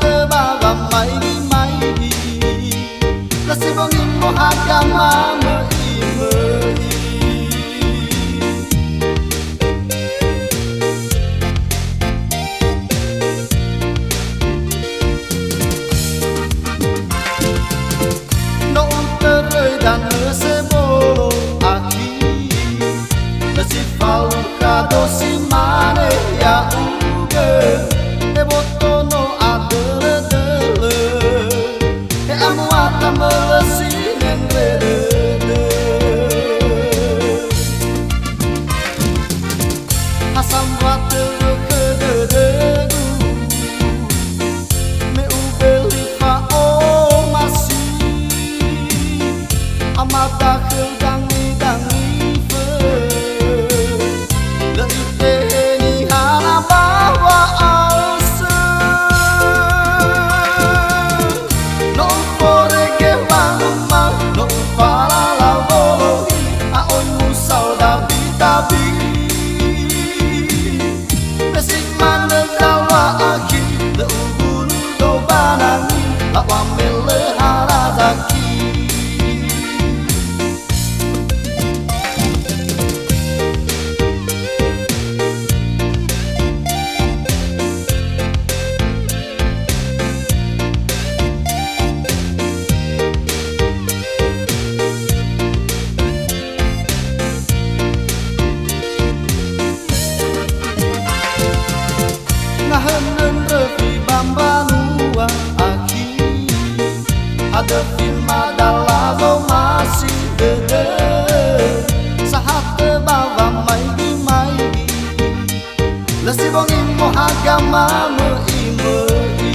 te baba mai la si bongin mo agama no teroi dan se bolo aki la si falu kado si mane ya uge e botono adele dele e amuata melesi nengrede asam wate kededegu me ubeli fa o masi amata kedangi dangi fe leite ni hala bawa ase no pore que mama no para la volohi a oi musau da vida bi mesik mana dawa aki le ubulu do banani la wamele harazaki ngaheun revi bambanua aki ada firma dalazo masih dede sahate bawa mai lesi bongin mo agama meimei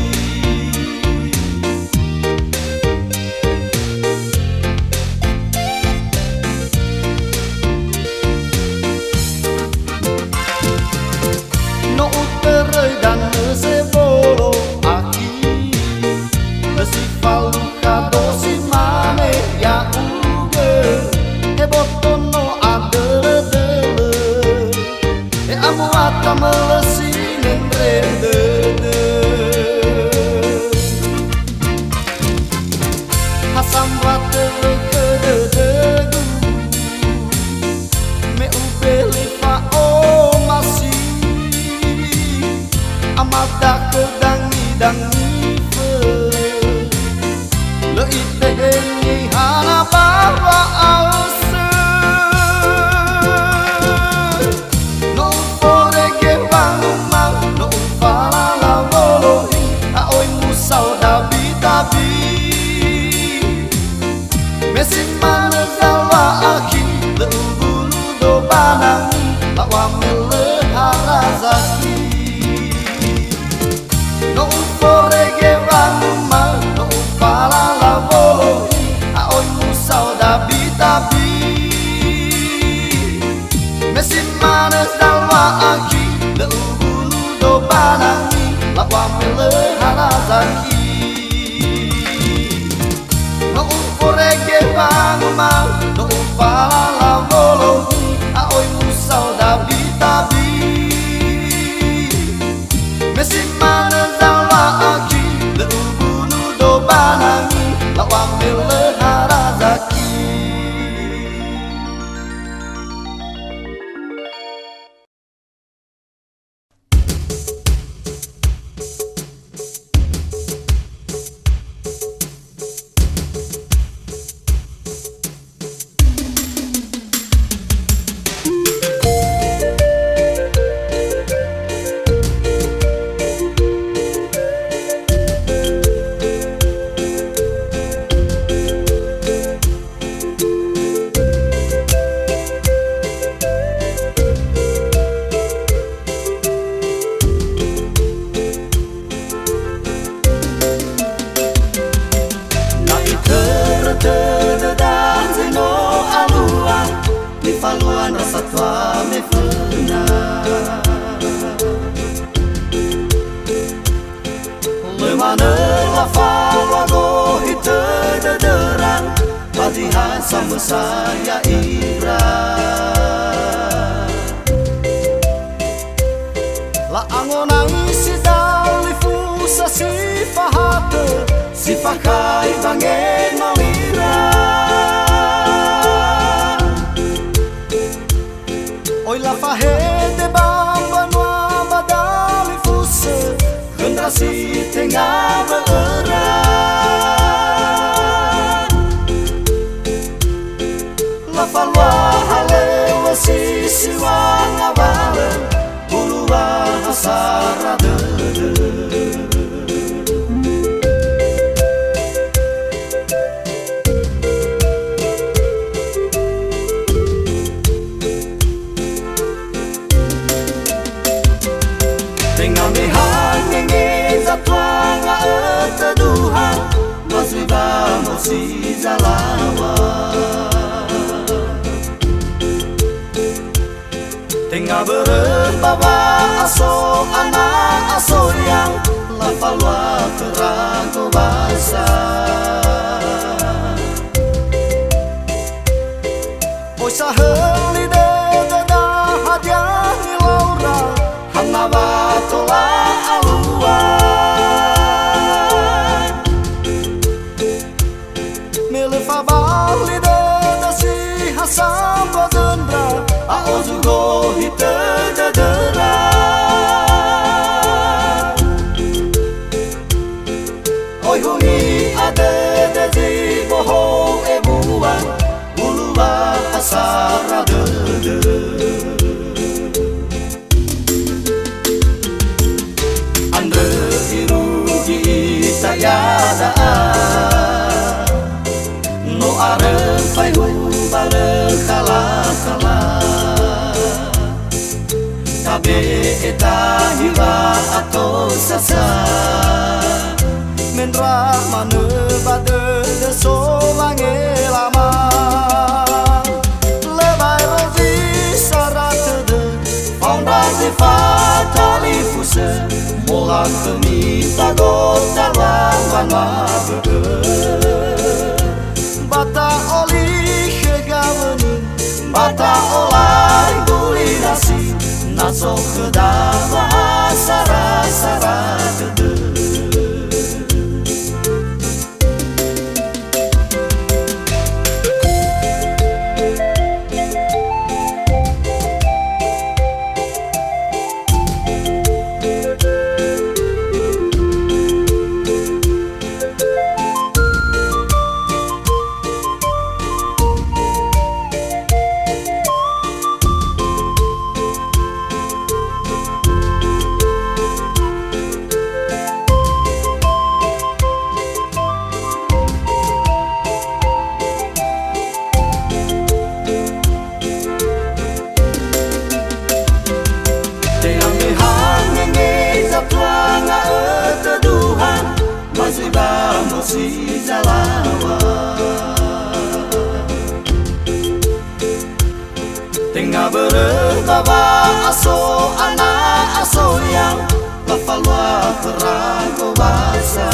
no uterei dan se bolo aki lesi falu kado si mane ya uge e botono adele dele e amuata melesi nengrede hasam wate kededegu me ubeli fa o masi amata kedangi dangi fe leite ni hala bawa ase no pore que mama no para la volohi a oi musau da vida bi mesik mana dawa aki le ubulu do banani la wamele harazaki no pore que mama no para la volohi a oi musau da vida bi mesik mana dawa aki le ubulu do banani la wamele harazaki no pore que mama no para la volohi a oi musau da vida bi mesik mana dawa aki le ubulu do banani la wamele harazaki faluan rasa tua me funa le mana la falua do hite de derang patihan sama saya ira la angonang si dali fusa si fahate si fakai bange nolira oi la fahete bamba noa badali fusse generasi tengah berat la falwa halewa sisi wanga bale puluwa hasarade Tengah mehang ngenge zatwanga teduhan masih bamosi zalawa Tengah berbawa aso anak aso yang lafalwa terangku basa Osa heli deda hadiah laura Hanawa tola aluan Melefa bali deda si hasam badendra Aozugo hite dedera Oi huni ade dedi boho ebuan Uluwa asara dede Andre irugi tayada No are fai humbale kala kala Tabe eta hiwa atau sasa Menra manu bade deso wange lama Lebai rozi saratede Fondasi fatali fuse Molang kemi tagot dalam mabede Bata oli hegawani Bata olai gulinasi Naso kedawa sara-sara dede Si zalawa Tengah berbawa aso anak aso yang lafalwa terangku basa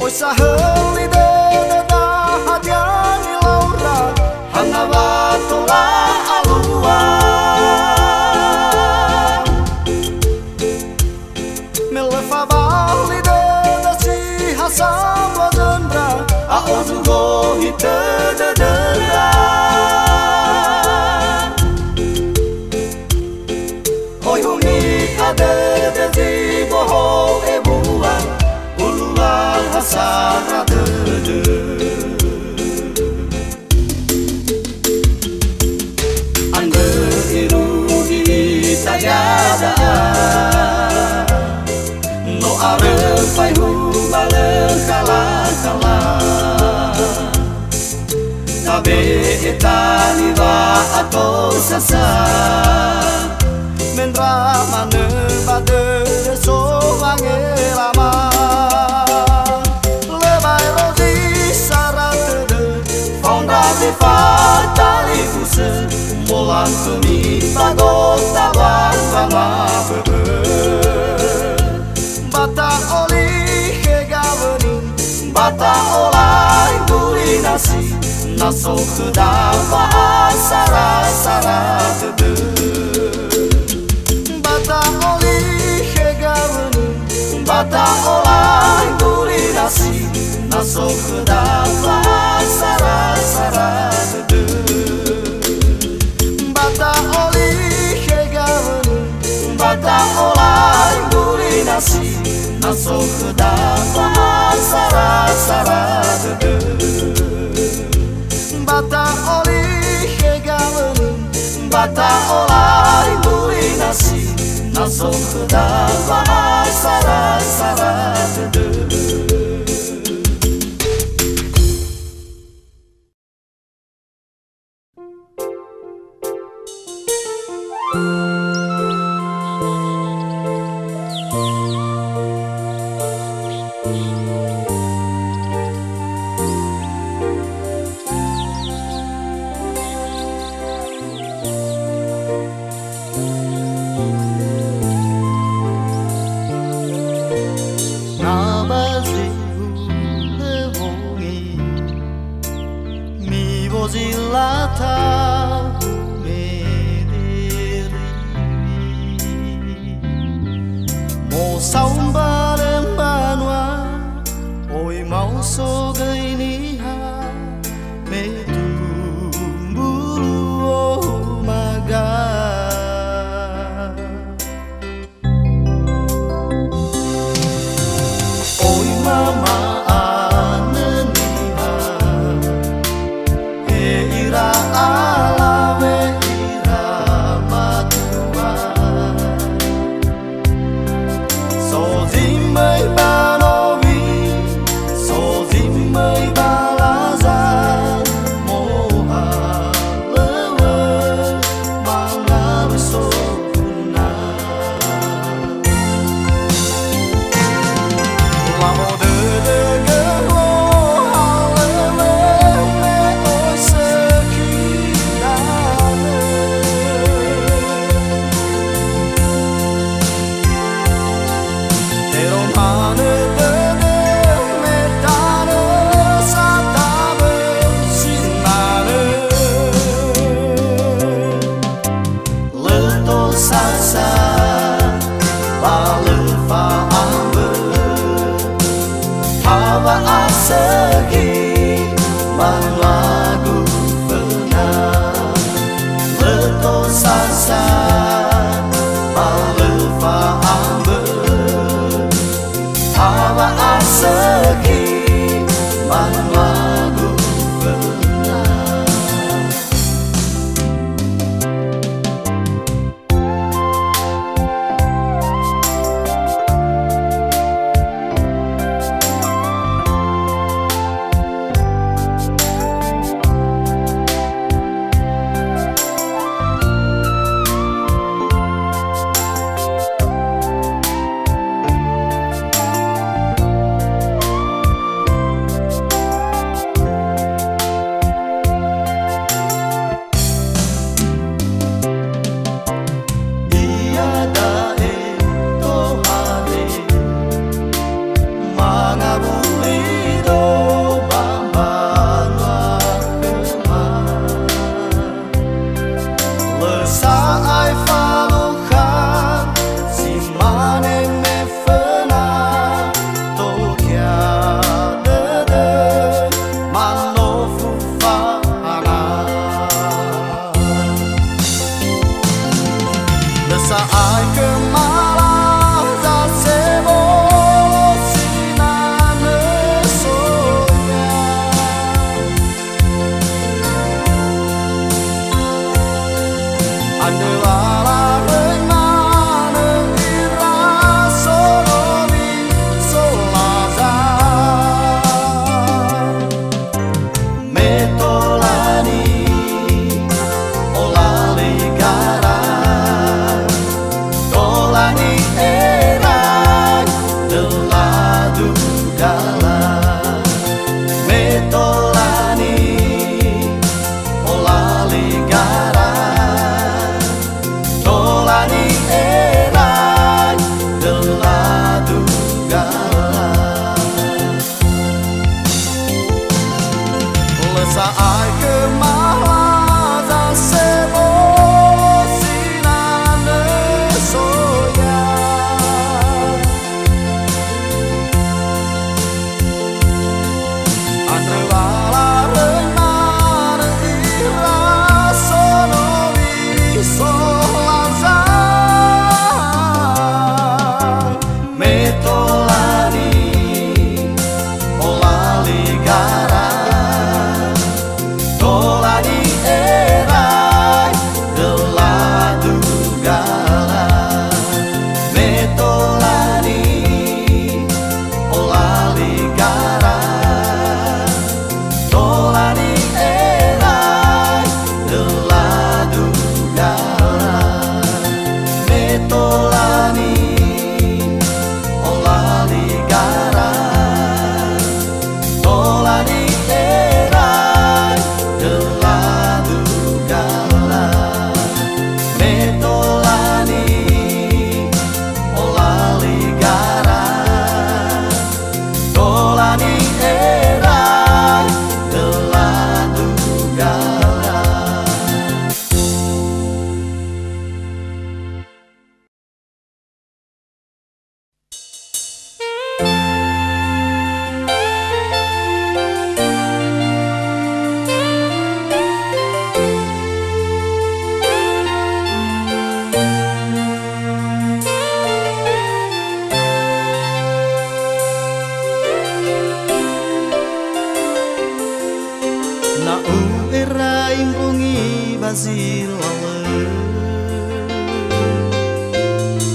Oi saheli deda hadiani laura Hanawa tola aluan Melefa bali deda si hasam badendra Aozugo hite dedera Oi huni ade dedi boho ebuan Uluwa hasara dede Ande irugi tayada No are fai humbale kala kala Tabe etani wa atau sasa Menra mane bade so wange lama Lebai rozi saratede Fondasi fatali fuse Molang kemi bagot tawan wama bebe Bata oli hegawani Bata olai gulinasi Naso kedawa sara-sara tede Bata Bata olai guli nasi naso kedapat sara-sara dede Bata oli hegawen Bata olai guli nasi naso kedapat sara-sara dede Bata oli hegawen Bata olai guli nasi naso kedapat sara-sara dede So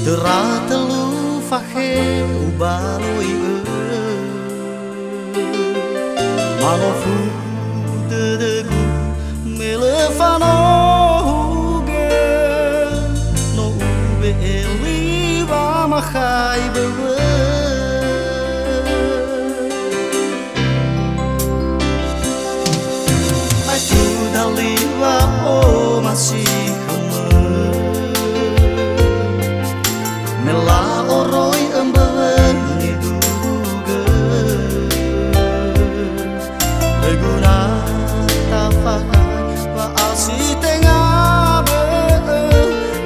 Teratelu fahe ubaloi Malofu dedegu melefano huge No ube eliva mahai bebe Aku daliwa o masih Mela oroi embewen diduga Beguna tafahai wa asi tengah be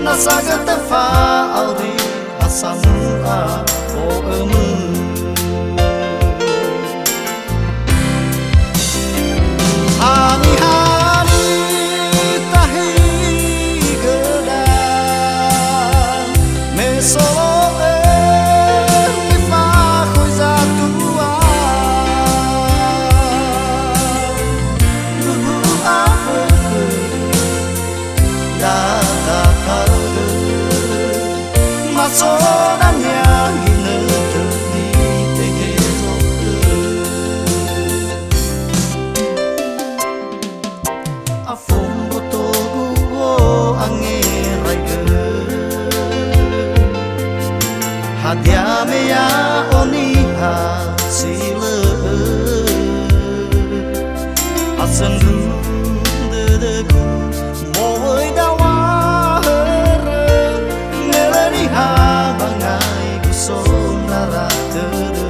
Nasaga tefa auri asamu a o emu Hani-hani tahi gedang Mesolo Masodanya gina terdi tegezoke Afon botogu o angeraige Hadiame ya oni hasile Asendu dedegu mowoi dawa Habangai kusong naratede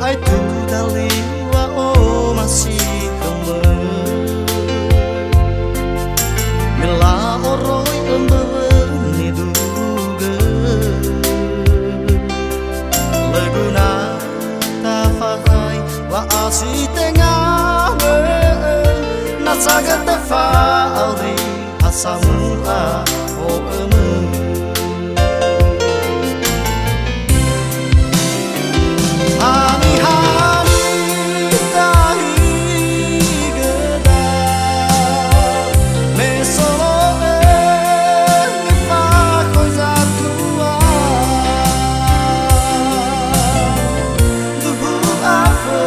Aku daliwa o masih kemen Mela oroi embewen diduga Leguna tafahai wa asi tengah be Nasaga tefa auri asamu a o emu Hani-hani tahi gedang Mesolo nifa coisa tua Duhu afe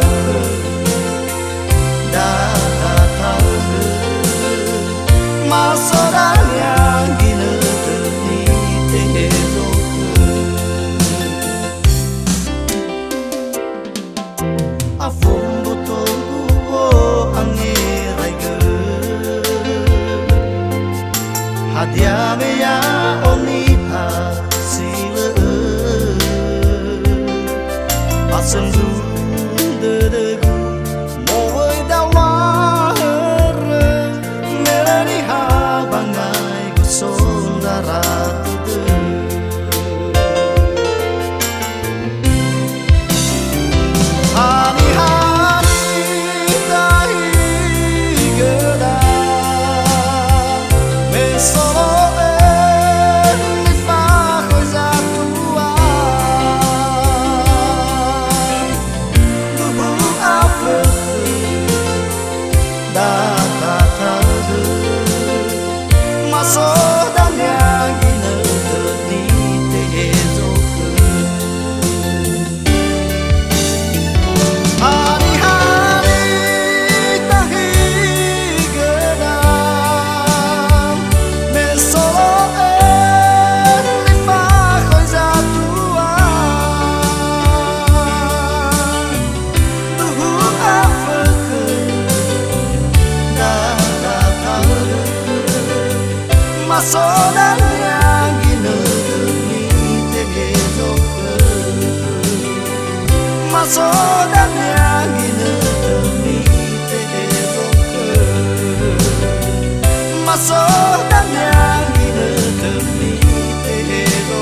data tahu Masodanya gina terni tegezoke Afon botogu o angeraige Hadiame ya oni hasile Asendu dedegu mowoi dawa Melani habangai kusong daratede Masodanya gina terdi tegezoke Hari-hari tahi gedang Mesolo nifa coisa tua Duhu afeke data tahu Masodanya gina terni tegezoke Masodanya gina terni tegezoke masuk dan yang ini demi tero.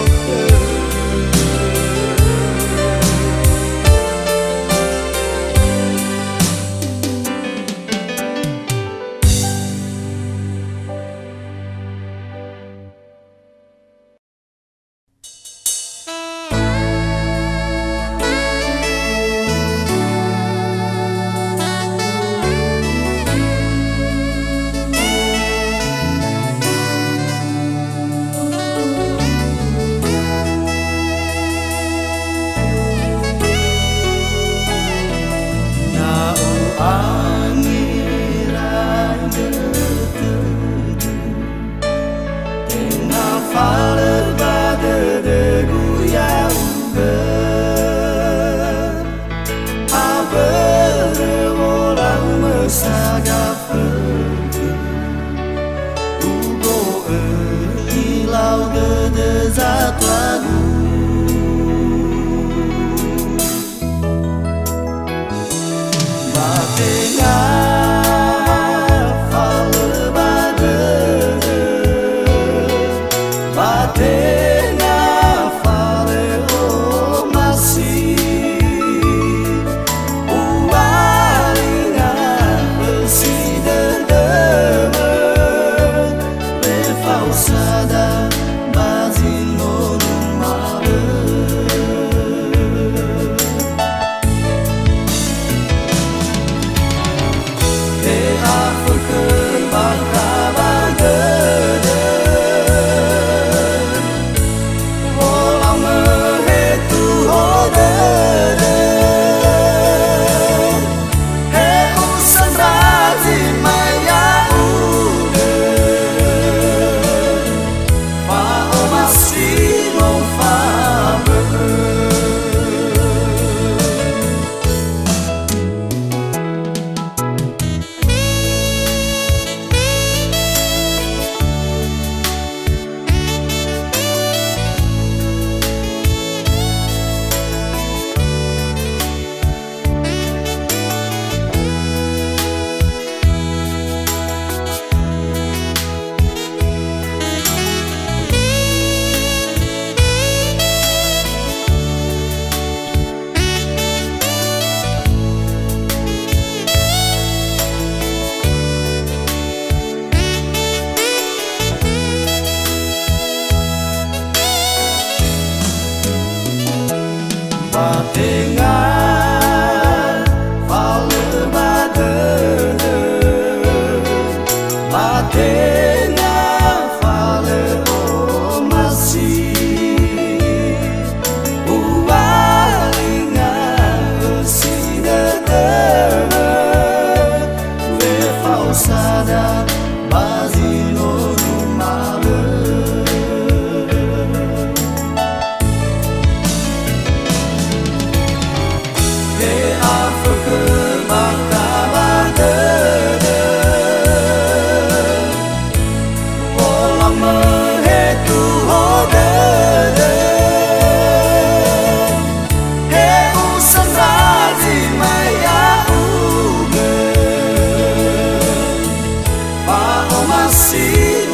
Masih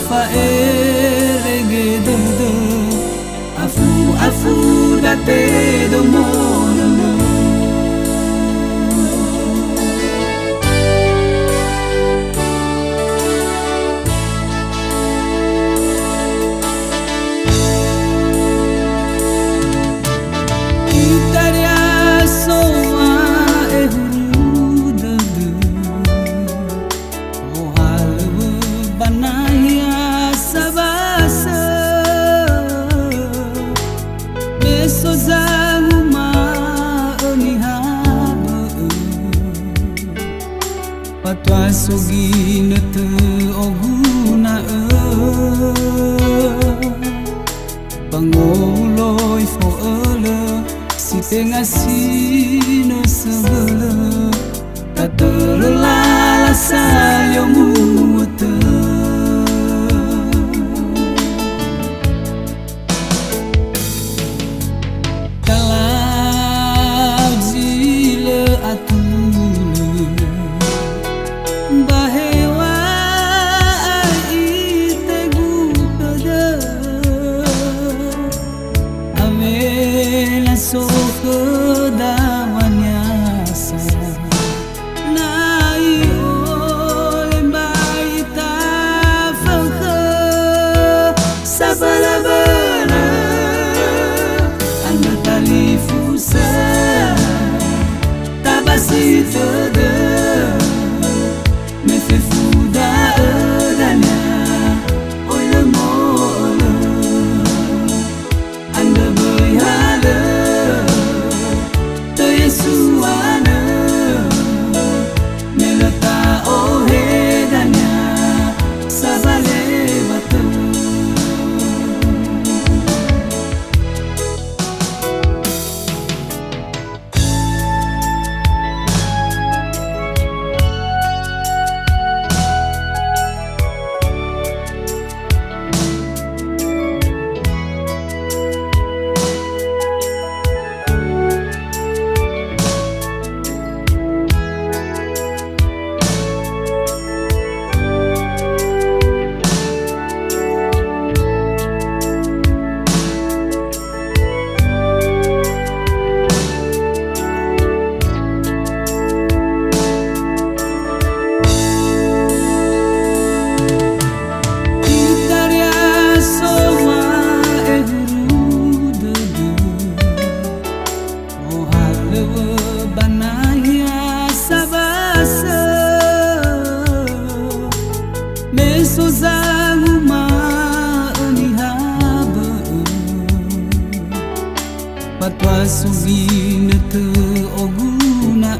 fa erege de afu da te do mono patwa sogi nete oguna pangoloi fo ele si tengah sino sebele tak terlala salyo muete kalau zile atu bahewa ite gupada amela soko damanyasa nai ole baita fakha sabalabala anda talifusa tabasita de me fait fou d'Adania, oh le mot, anda berhala, te Yesuana, me letak oh hedania, sabale batu. Patwa sugi nete oguna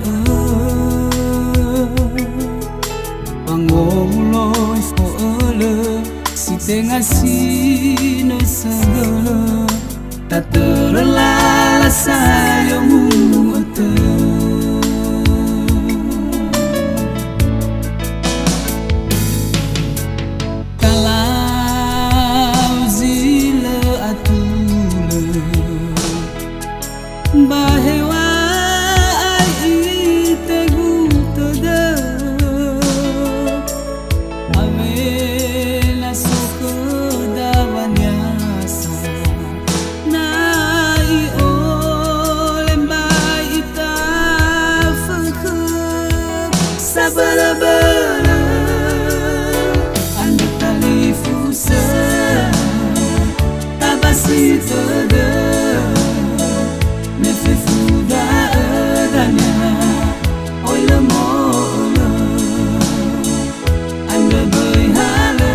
pangoloi fo ele si tengah sino segala tak terlala sayo muete kalau zile atule bahewa ite gutada amela soko dawanyasa nai ole baita fakha sabalabala anda talifusa tabasita de me fait fou d'Adania, oh le mot, anda berhala,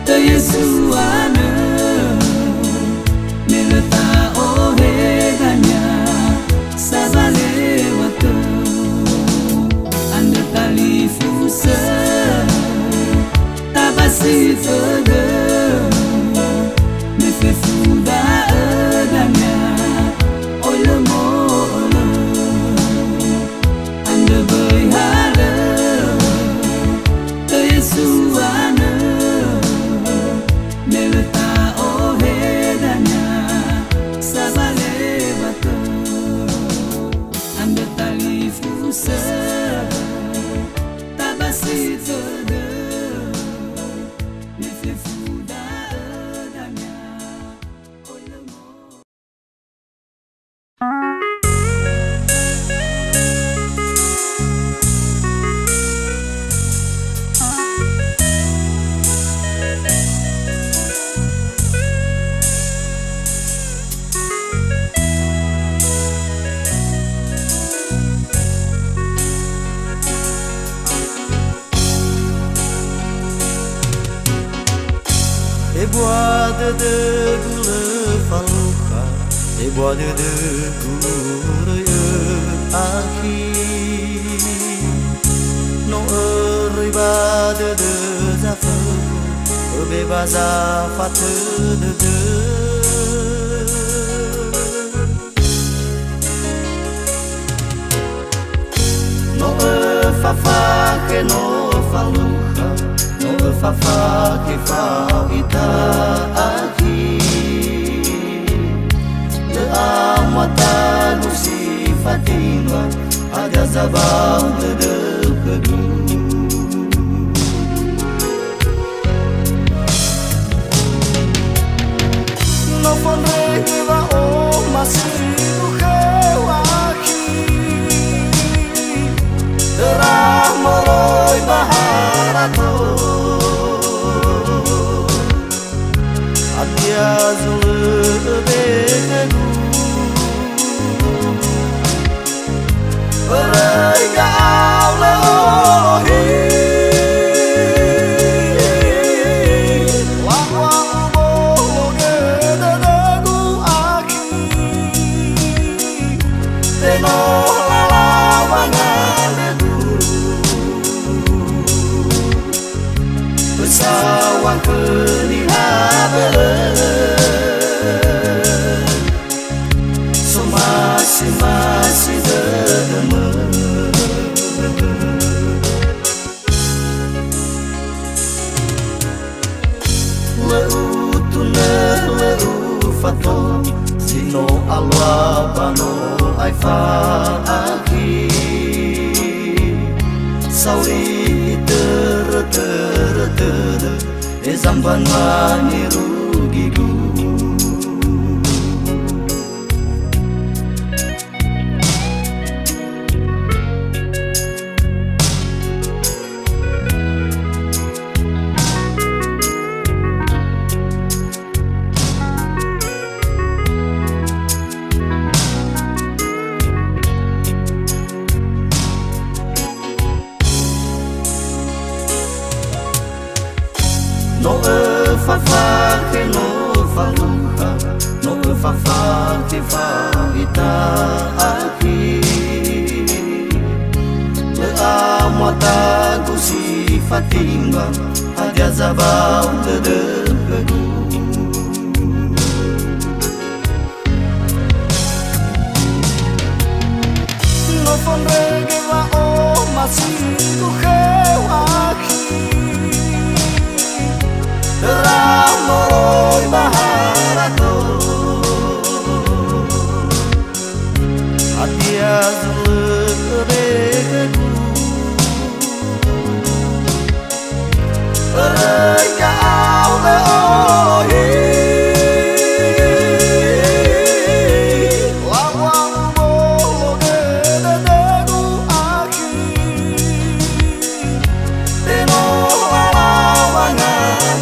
te Yesuana, me letak oh hedania, sabale batu, anda talifusa, tabasita de, me fait fou d'Adania. Anda berhala, te Yesuana, me letak oh hedania, sabale batu, anda talifusa, tabasita de. boa de gule faluha e boa de gure aqui no arriba de zafu bebaza fatu de no fa que no faluha no fa que fa ita aqui le amata no si fatima aga zabal de kedu no pondré que va o masiu aqui Ramoroi baharato Adia zulu begadu Rega aule ohi Wakwa ubo gedadagu aki Teno lalawangan Sawang kelihatan So masih demen Leu tunel leu faton Sino alwa bano aifa aki Sauri Zamban mani rugigu No fa que no faluha no fa que fa ita aqui le amata gusi fatima adia zabal de kedu no pondré que va o masiu aqui Ramoroi baharato Adia zulu begadu Rega aule ohi Lawa ubo gedadagu aki Teno lalawangan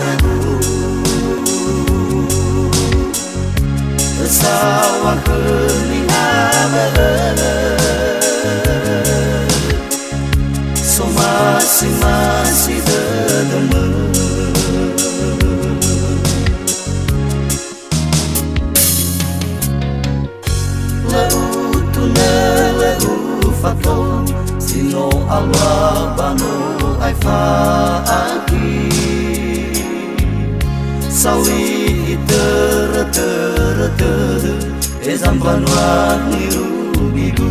Sawang kelihatan So masih demen Leu tunel leu faton Sino alwa bano aifa aki Sawi Zamban wani rugigu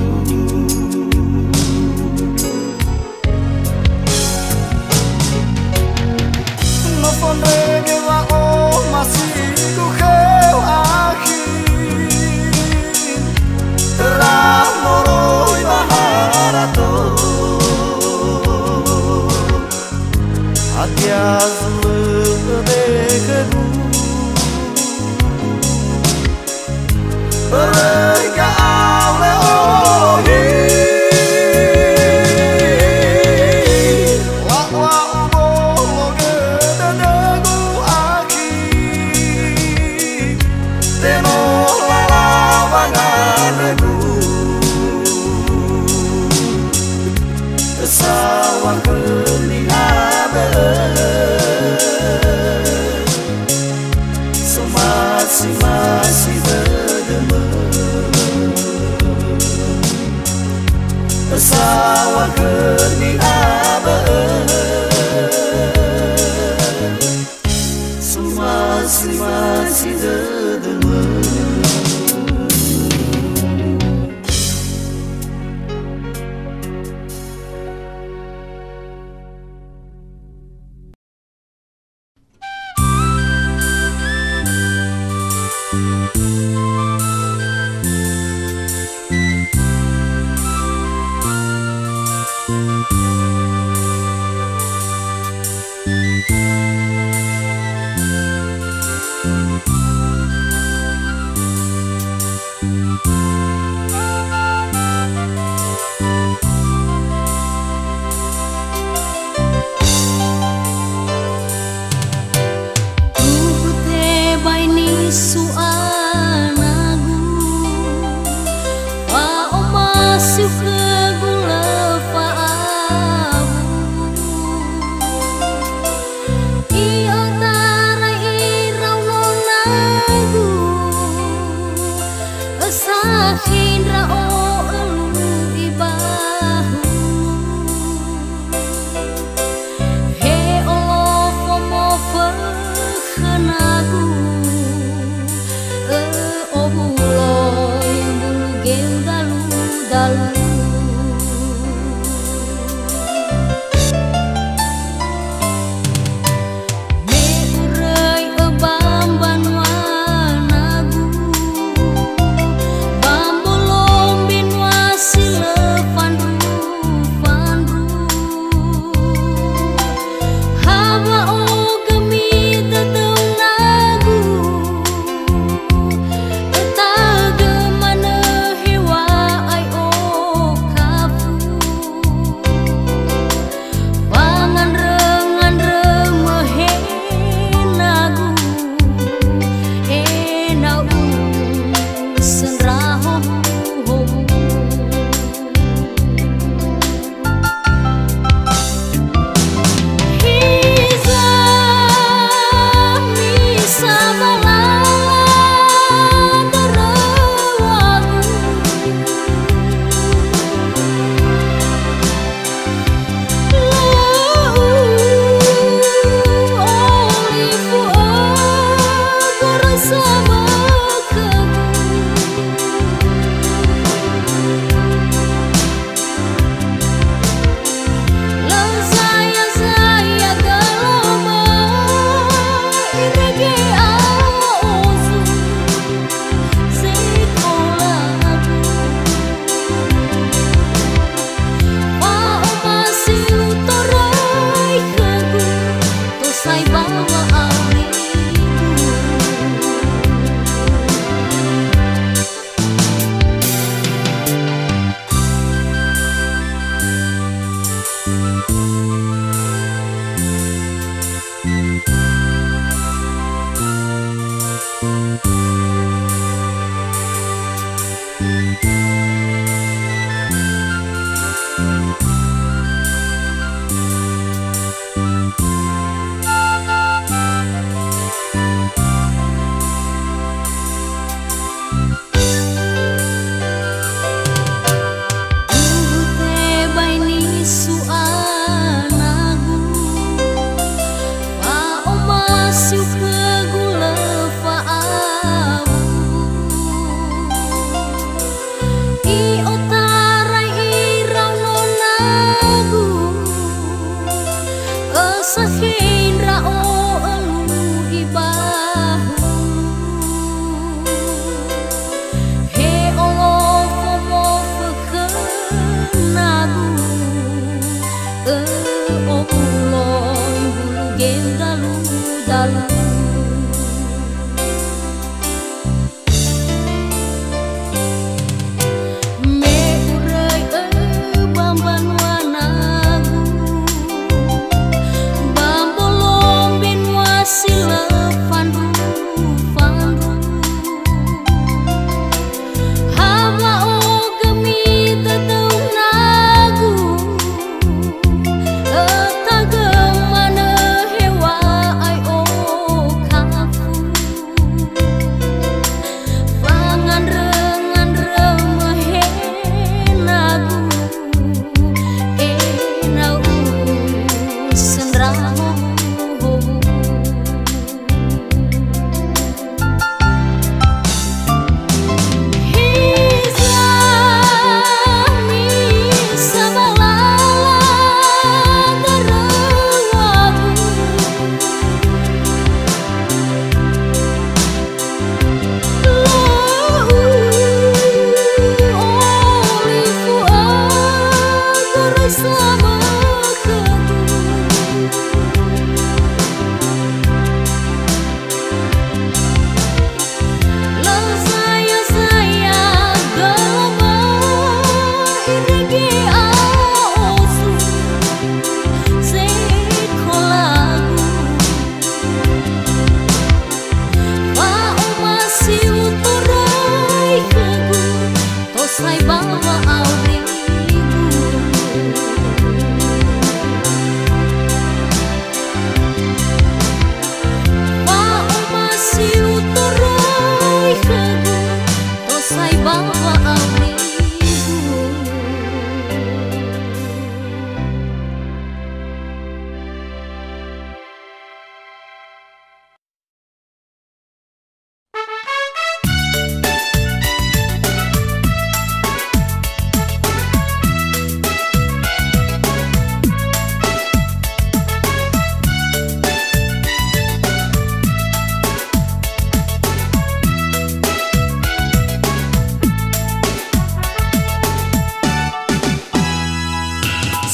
No pondré que va o masiu aqui Ramoroi baharato Adia zulu begadu Rega aule ohi Wakwa ubo gedadagu aki Teno lalawangan Sawang kelihatan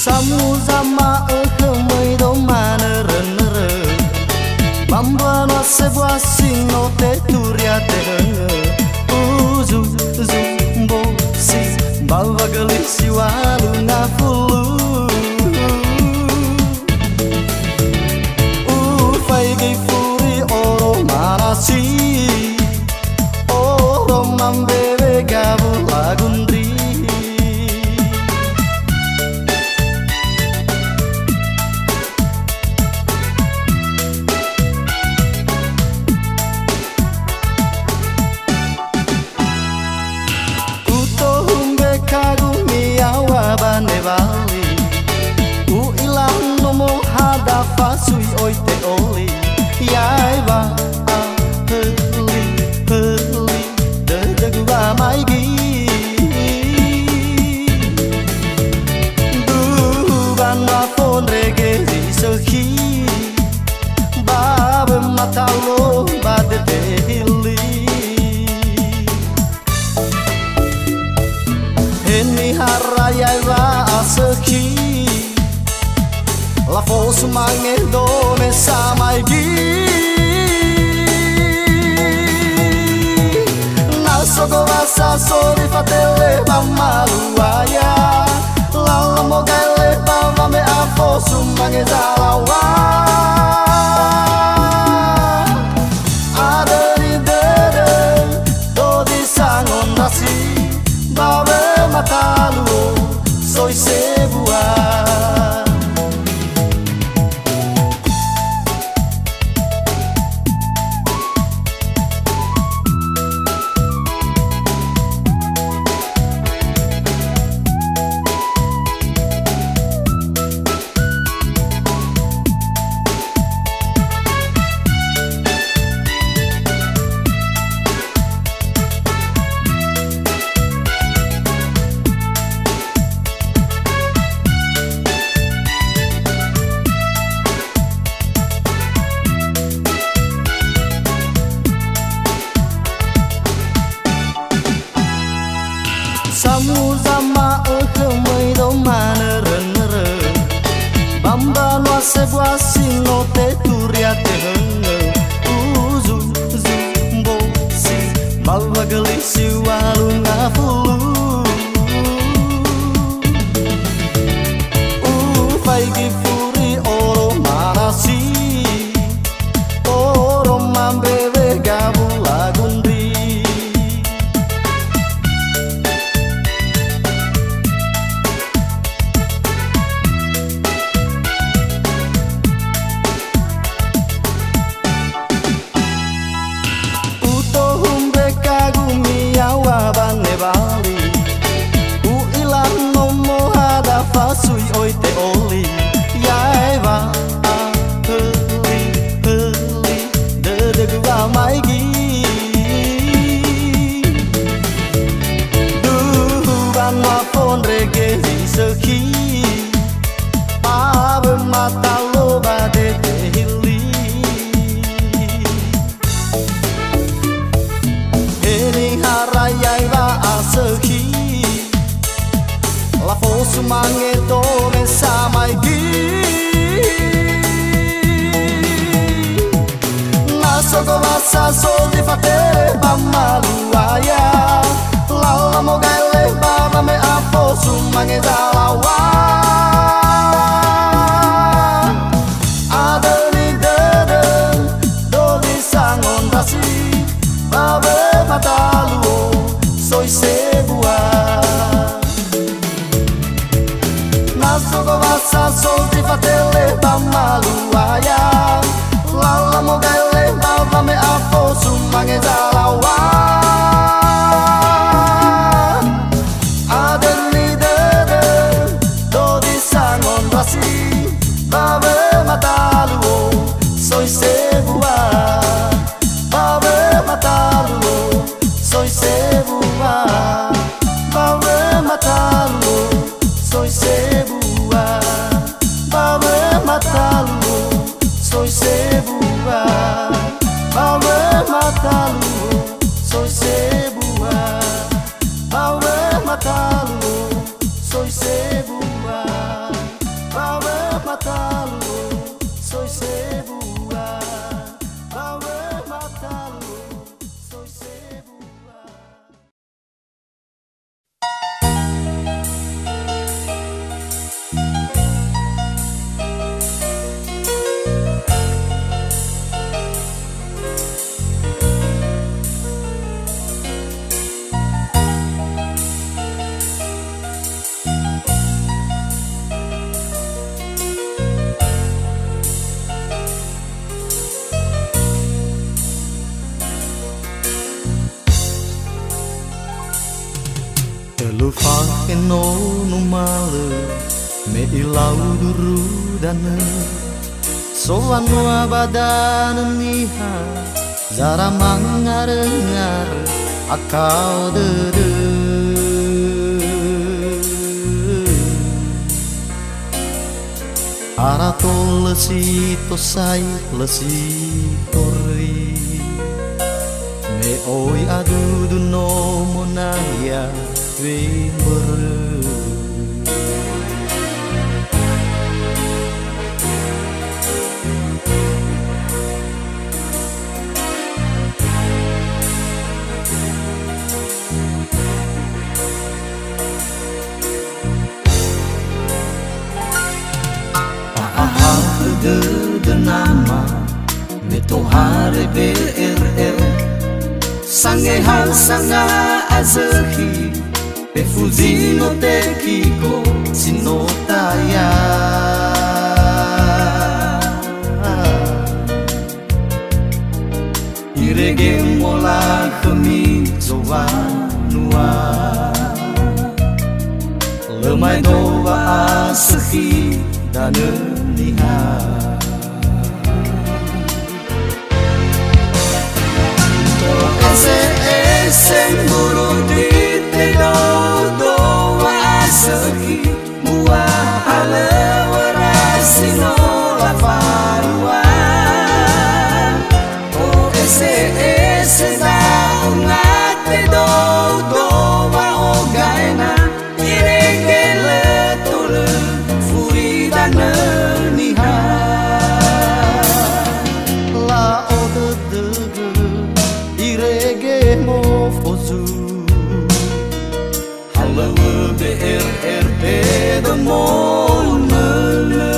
Samu zama khmei do manere Bamba no sebuah sino te turia te Uzu bo si Balva gali si walu na fulu Ufai gay furi oro manasi Oro mambebe gabu lagundri Fasui oi te oli Iai va a heli De gua mai gi Du van na fon rege di so khi Ba be matalo ba de te hili Heni haraya va a so khi La fosse mange dove sa mai gi Naso go vasa soli fatele bamaluaya La la mogele bava me a fosse mange zalawa Aderi dere dodi sangon nasi Babe matalu soy sebua Samu zama khmei do manere Bamba no sebuah sino te turia te Uzu bo si Balva gali si walu na fulu Ufai gi furi oro manasi Oro mambebe gabu lagundri Fasui oi te oli Iai va a heli De gua mai gi Du van na fon rege di so khi Ave matalo ba de te hili Heni harayai va a so khi La fosse mange dove sa mai gi Naso go vasa soldi fate bamaluaya La la mogele baba me a fosse mange zalawa Adeli dede dodi sangon rasi Babe matalu soy sebua Naso go vasa soldi fatele bamaluaya La la mogele baba me a fosse mange zalawa Adeli dede dodi sangon rasi Babe matalu soy sebua Babe matalu soy sebua Babe matalu soy sebua Babe matalu soy sebua Babe matalu soy me ilau duru dana soan wa badan niha zara mangar-ngar akau dede arato lesi tosai lesi tori me oi adu duno monaya we ber de nama me tohare BRL sange hal sanga azhi pe fuzino te kiko sinotaya irege mola kami zowa nua lemai doa ashi dana niha ese muro di te do wa asaki mua ala warasino la farua o ese na ngate do wa ogaina ireke le tole furida niha la o de irege mo fozu hallo BRRP de monele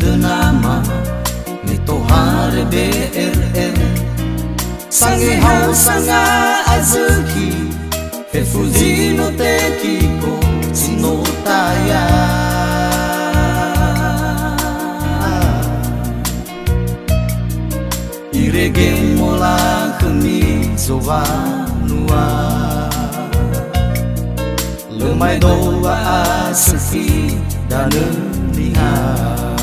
de nama me tohare BRL sange hau sanga azki fe fuzino te kiko sinotaya irege mola kami zowa nua lemai doa asfi dana niha